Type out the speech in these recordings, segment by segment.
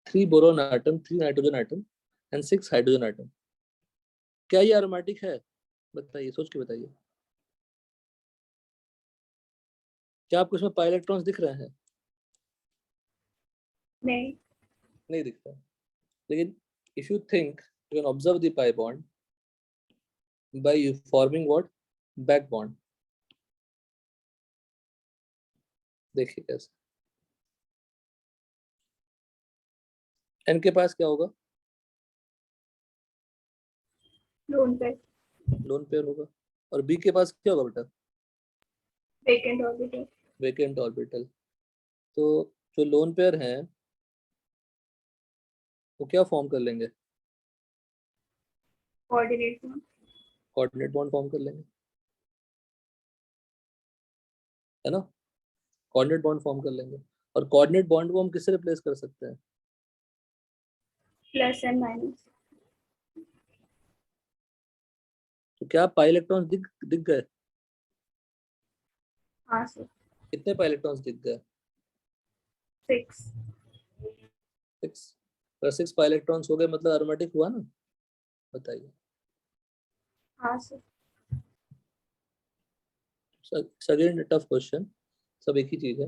3 boron item, 3 nitrogen item and 6 hydrogen atom. क्या ये aromatic है? बताइए, सोच के बताइए। क्या आपको इसमें पाई इलेक्ट्रॉन्स दिख रहे हैं? नहीं दिखता। लेकिन if you think, you can observe the pi bond by forming what? Back bond. देखिए कैसे। n के पास क्या होगा? लोन पेयर होगा। और b के पास क्या होगा बेटा? Vacant orbital. तो जो लोन पेयर हैं वो क्या फॉर्म कर लेंगे? कोऑर्डिनेट बॉन्ड फॉर्म कर लेंगे, है ना? कोऑर्डिनेट बॉन्ड फॉर्म कर लेंगे। और कोऑर्डिनेट बॉन्ड को हम किससे रिप्लेस कर सकते हैं? Plus and minus. तो क्या पाई इलेक्ट्रॉन्स दिख गए? हाँ सर। कितने पाई इलेक्ट्रॉन्स दिख गए? 6। 6। अगर 6 पाई इलेक्ट्रॉन्स हो गए मतलब एरोमेटिक हुआ ना? बताइए। हाँ सर। अगेन टफ क्वेश्चन, सब एक ही चीज है।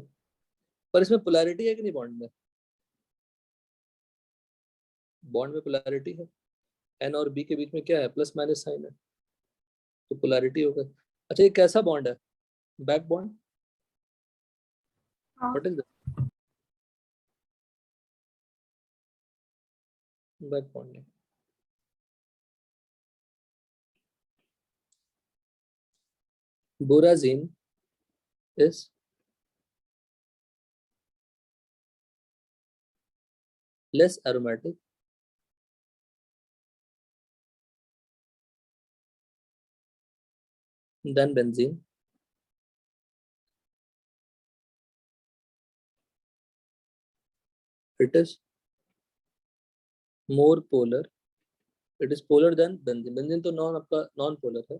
पर इसमें पोलैरिटी है कि नहीं बॉन्ड में? बॉन्ड में पोलैरिटी है। एन और बी के बीच में क्या है? प्लस माइनस साइन है, तो पोलैरिटी होगा। अच्छा, ये कैसा बॉन्ड है? Back bond. What is back bonding? Borazine is less aromatic than benzene. It is more polar. It is polar than benzene. Benzene तो नॉन आपका नॉन पोलर है।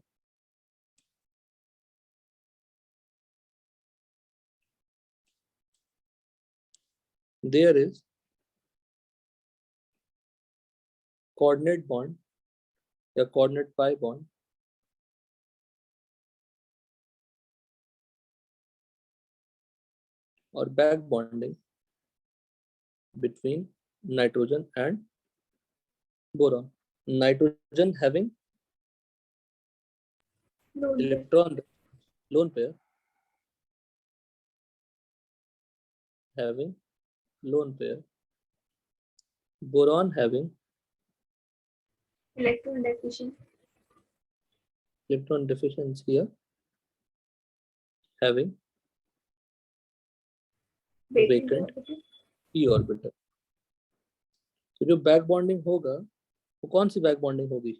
There is coordinate bond या coordinate pi bond और back bonding between nitrogen and boron. Nitrogen having electron lone pair, having lone pair. Boron having electron deficiency here, having vacant p orbital. तो जो back bonding होगा वो कौन सी back bonding होगी?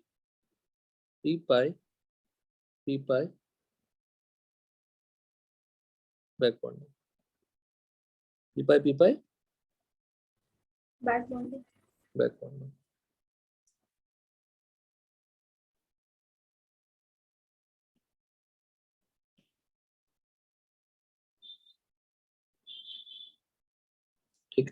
P पाई back bonding, P पाई back bonding. ठीक।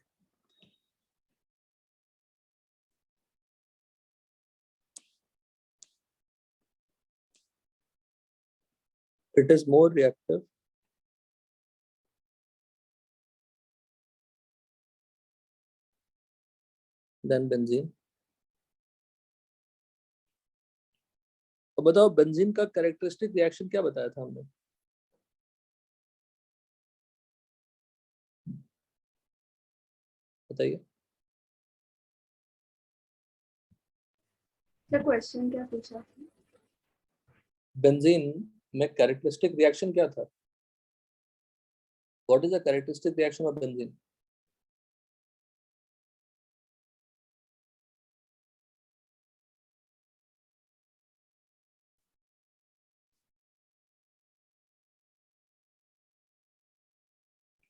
It is more reactive than benzene. तो बताओ benzene का कैरेक्टरिस्टिक रिएक्शन क्या बताया था हमने? बताइए। क्वेश्चन क्या पूछा? बेंजीन में कैरेक्टरिस्टिक रिएक्शन क्या था? What is the characteristic reaction of benzene?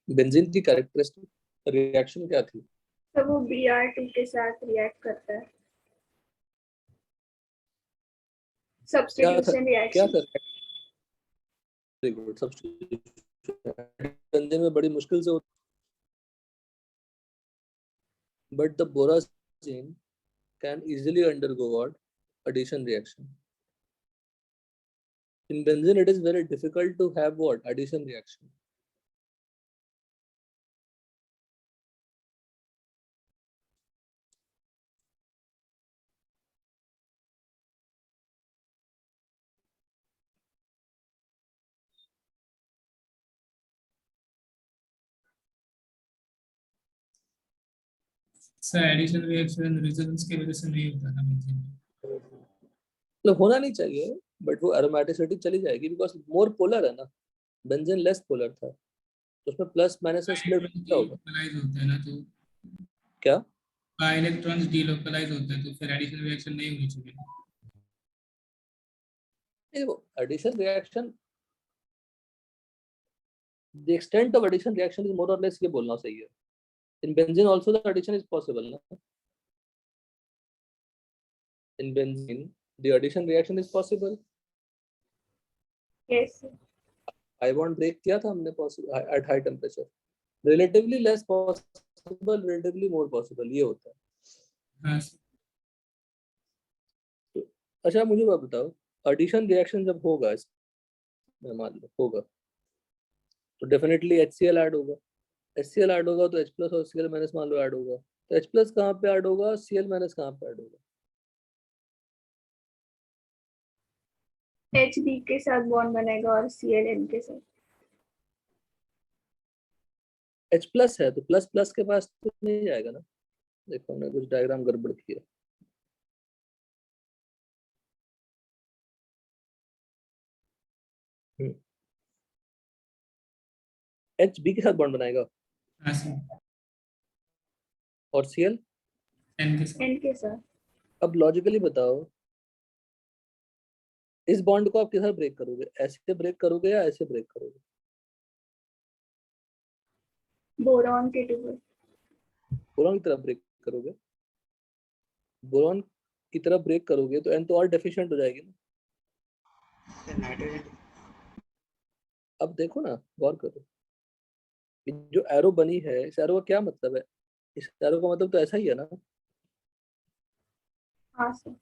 Benzene की कैरेक्टरिस्टिक रिएक्शन क्या थी? तो वो Br2 के साथ रिएक्ट करता है। Substitution reaction. क्या था? वेरी गुड, सब्स्टिट्यूशन बेंजीन में बड़ी मुश्किल से but the borazine can easily undergo what? Addition reaction. In benzene, it is very difficult to have what? Addition reaction. Sir addition reaction resonance की वजह से नहीं होता ना बेंजीन में। मतलब होना नहीं चाहिए, बट वो एरोमेटिसिटी चली जाएगी बिकॉज मोर पोलर है ना, बेंजीन लेस पोलर था, तो उसमें प्लस माइनस में स्प्लिट क्या होगा? लोकलाइज होता है ना, तो क्या इलेक्ट्रॉन्स डीलोकलाइज होते हैं, तो फिर एडिशन रिएक्शन नहीं होनी चाहिए। Addition reaction, the extent of addition reaction is more or less ये बोलना सही है. In benzene also the addition is possible ना? In benzene the addition reaction is possible. Yes. I bond break किया था हमने possible at high temperature. Relatively less possible, relatively more possible, ये होता है. हाँ अच्छा मुझे बात बताओ, addition reaction जब होगा, मान लो होगा, तो definitely HCl ऐड होगा. HCl ऐड होगा तो H प्लस और Cl माइनस मान लो ऐड होगा, तो H प्लस कहाँ पे ऐड होगा, Cl माइनस कहाँ पे ऐड होगा? H B के साथ बॉन्ड बनेगा और Cl N के साथ. H प्लस है तो प्लस प्लस के पास तो नहीं जाएगा ना. देखो हमने कुछ डायग्राम गड़बड़ किया. H B के साथ बॉन्ड बनाएगा हाँ सर, और Cl एन के साथ। N के साथ. अब लॉजिकली बताओ, इस बॉन्ड को आप किस तरह ब्रेक करोगे? ऐसे ब्रेक करोगे या ऐसे ब्रेक करोगे? बोरॉन के टू. बोरॉन की तरफ ब्रेक करोगे. बोरॉन की तरफ ब्रेक करोगे तो N तो और डेफिशिएंट हो जाएगी ना. नाइट्रोजन अब देखो ना, गौर करो, जो एरो बनी है, इस एरो का क्या मतलब है? इस एरो का मतलब तो ऐसा ही है ना. हाँ sir.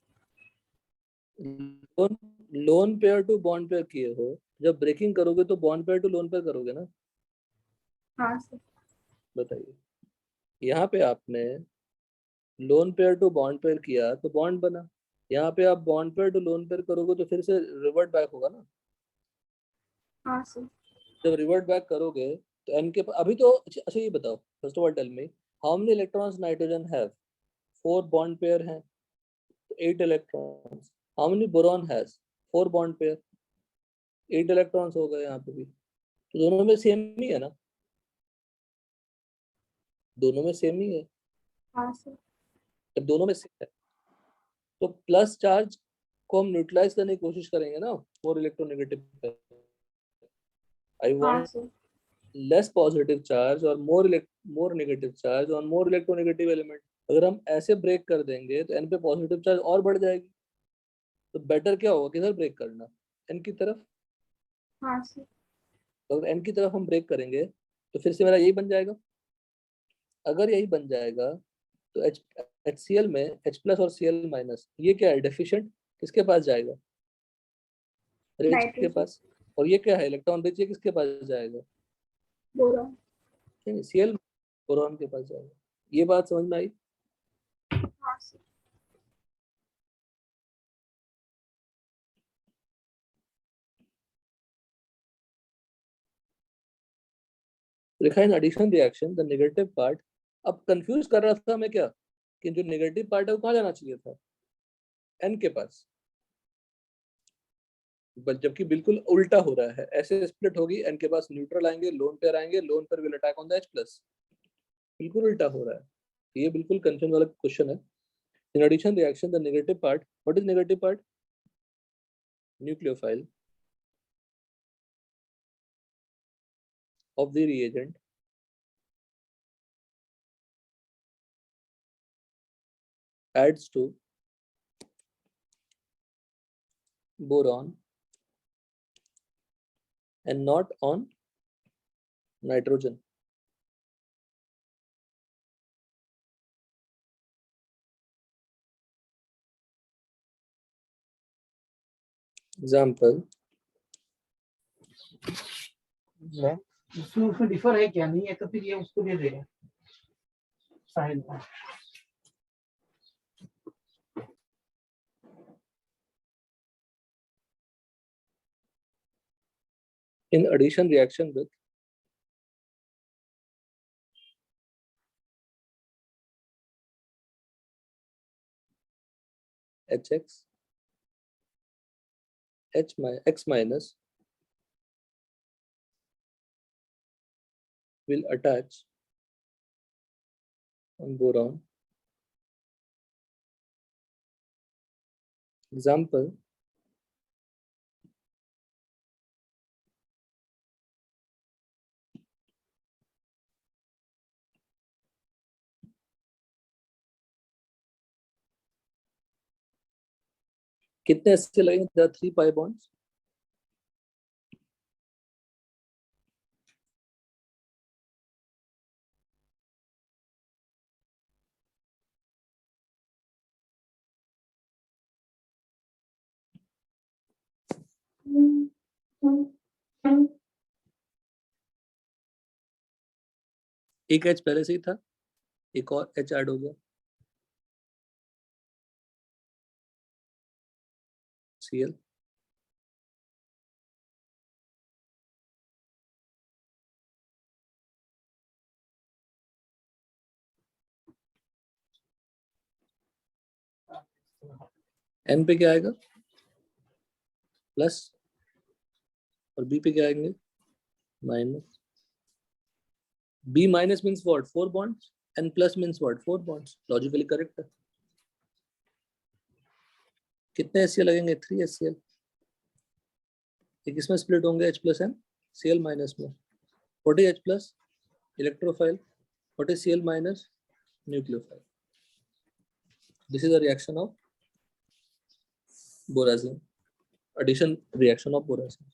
Lone lone pair to bond pair किए हो, जब ब्रेकिंग करोगे तो bond pair to lone pair करोगे ना. हाँ सर. बताइए, यहाँ पे आपने lone pair to bond pair किया तो बॉन्ड बना, यहाँ पे आप bond pair to lone pair करोगे तो फिर से रिवर्ट बैक होगा ना. हाँ सर. जब रिवर्ट बैक करोगे तो एन के अभी तो अच्छा ये बताओ, first of all tell me how many electrons nitrogen have? 4 bond pair हैं तो 8 electrons. How many boron has? 4 bond pair, 8 electrons हो गए यहाँ पे भी. तो दोनों में सेम ही है ना, दोनों में सेम ही है. हाँ सर. जब दोनों में सेम है तो प्लस चार्ज को हम न्यूट्रलाइज करने की कोशिश करेंगे ना, मोर इलेक्ट्रोनेगेटिव. आई हाँ want sir. Less positive charge और मोर नेगेटिव चार्ज और मोर इलेक्ट्रोनेगेटिव एलिमेंट. अगर हम ऐसे ब्रेक कर देंगे तो एन पे पॉजिटिव चार्ज और बढ़ जाएगी. तो बेटर क्या होगा, किधर ब्रेक करना? एन की तरफ. हाँ सर. तो अगर एन की तरफ हम ब्रेक करेंगे तो फिर से मेरा यही बन जाएगा. अगर यही बन जाएगा तो एच सी एल में एच प्लस और सी एल माइनस, ये क्या है, डेफिशिएंट, किसके पास जाएगा? रिच के नाइट्रोजन. पास. और ये क्या है, इलेक्ट्रॉन रिच, ये किसके पास जाएगा? बोरॉन. सी एल बोरॉन के पास जाएगा. ये बात समझ में आई? हाँ सर. लिखा है in addition reaction the negative part. अब कंफ्यूज कर रहा था मैं क्या, कि जो नेगेटिव पार्ट है वो कहाँ जाना चाहिए था? एन के पास. बट जबकि बिल्कुल उल्टा हो रहा है, ऐसे स्प्लिट होगी, एन के पास न्यूट्रल आएंगे, लोन पेयर आएंगे, lone pair will attack on the H plus. बिल्कुल उल्टा हो रहा है. ये बिल्कुल कंफ्यूजन वाला क्वेश्चन है. In addition reaction the negative part, what is negative part? Nucleophile of the reagent adds to boron and not on nitrogen. Example उसमें उसमें डिफर है क्या? नहीं है तो फिर ये उसको दे देगा साहिल को। in addition reaction with HX X minus will attach on boron. Example, कितने ऐसे लगेंगे? There are 3 pi bonds. एक H पहले से ही था, एक और H ऐड हो गया, Cl. N पे क्या आएगा? प्लस, और B पे क्या आएंगे? Minus. B minus means what? 4 bonds. N plus means what? 4 bonds. Logically correct है. कितने HCl लगेंगे? 3 HCl. एक इसमें स्प्लिट होंगे H plus N, Cl minus में. What is H plus? Electrophile. What is Cl minus? Nucleophile. This is a reaction of borazine. Addition reaction of borazine.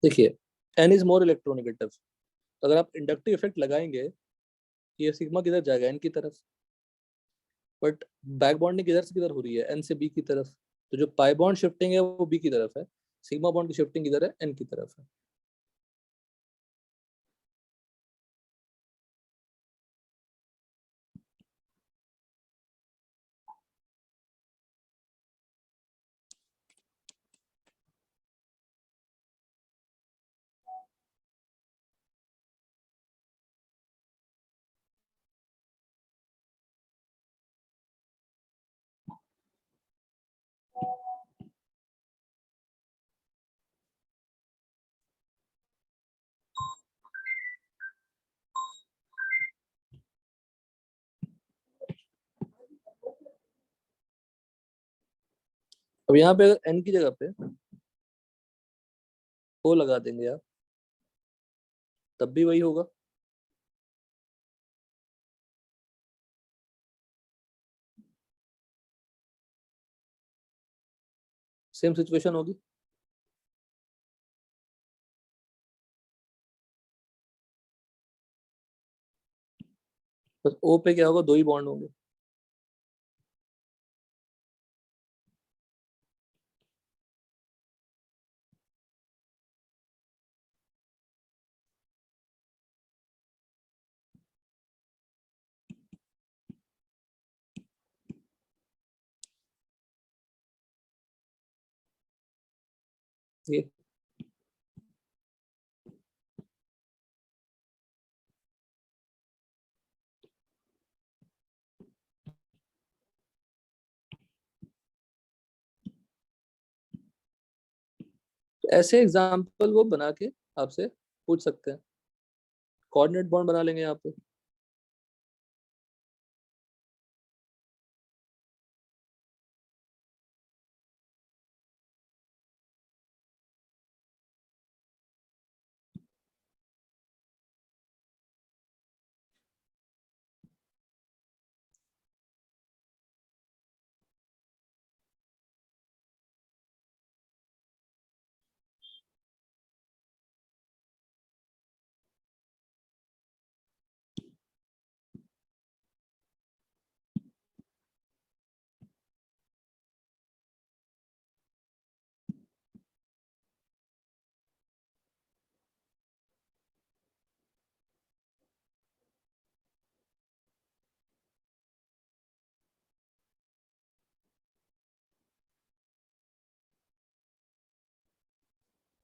देखिए, N is more electronegative. अगर आप inductive effect लगाएंगे, ये sigma किधर जाएगा? N की तरफ. बट बैक बॉन्डिंग किधर से किधर हो रही है? N से B की तरफ. तो जो पाई बॉन्ड शिफ्टिंग है वो B की तरफ है, सिग्मा बॉन्ड की शिफ्टिंग किधर है? N की तरफ है. अब यहाँ पे अगर N की जगह पे O लगा देंगे आप, तब भी वही होगा. सेम सिचुएशन होगी. बस O पे क्या होगा? 2 ही बॉन्ड होंगे. ये तो ऐसे एग्जाम्पल वो बना के आपसे पूछ सकते हैं। कोऑर्डिनेट बॉन्ड बना लेंगे यहाँ पे,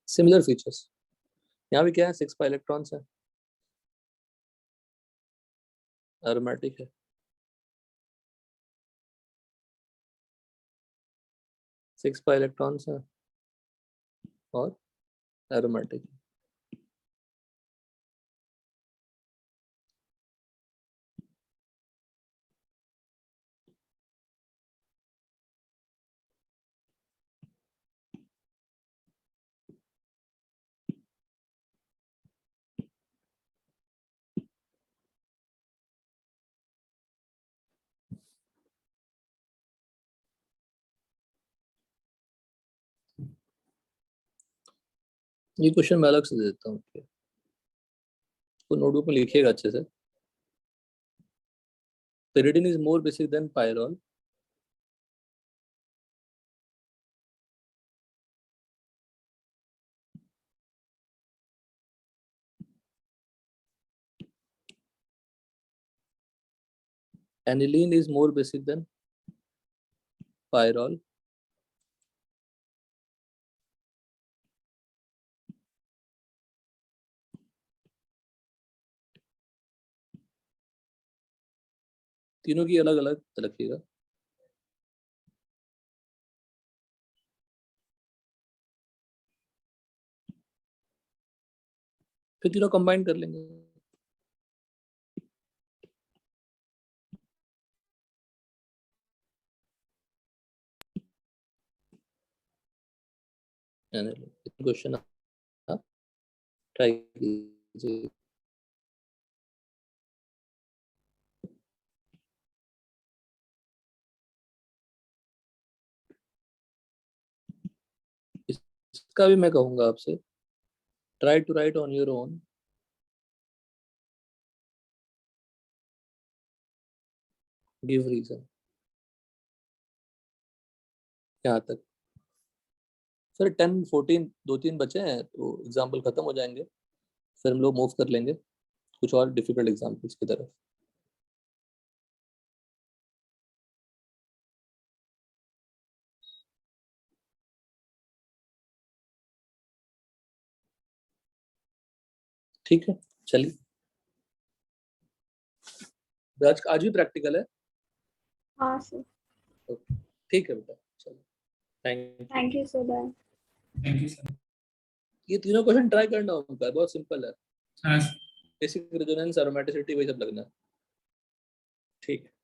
सिमिलर फीचर्स। यहाँ भी क्या है, 6 इलेक्ट्रॉन्स है, एरोमेटिक है। सिक्स पाई इलेक्ट्रॉन्स है और एरोमेटिक। ये क्वेश्चन मैं अलग से दे देता हूँ, तो नोटबुक में लिखिएगा अच्छे से। pyridine is more basic than pyrrole. Aniline is more basic than pyrrole. तीनों की अलग अलग रखिएगा। फिर तीनों कंबाइन कर लेंगे। क्वेश्चन आप ट्राई कीजिए। इसका भी मैं कहूंगा आपसे, try to write on your own. Give reason. यहाँ तक सर 10 14 2-3 बचे हैं तो एग्जाम्पल खत्म हो जाएंगे, फिर हम लोग मूव कर लेंगे कुछ और डिफिकल्ट एग्जाम्पल्स की तरफ। ठीक है, चलिए। आज भी प्रैक्टिकल है। हाँ सर। ठीक है बेटा, चलो, thank you. Thank you sir. Bye. Thank you sir. ये तीनों क्वेश्चन ट्राई करना होगा, बहुत सिंपल है। हाँ बेसिक रेजोनेंस, एरोमेटिसिटी, वही सब लगना है। ठीक है।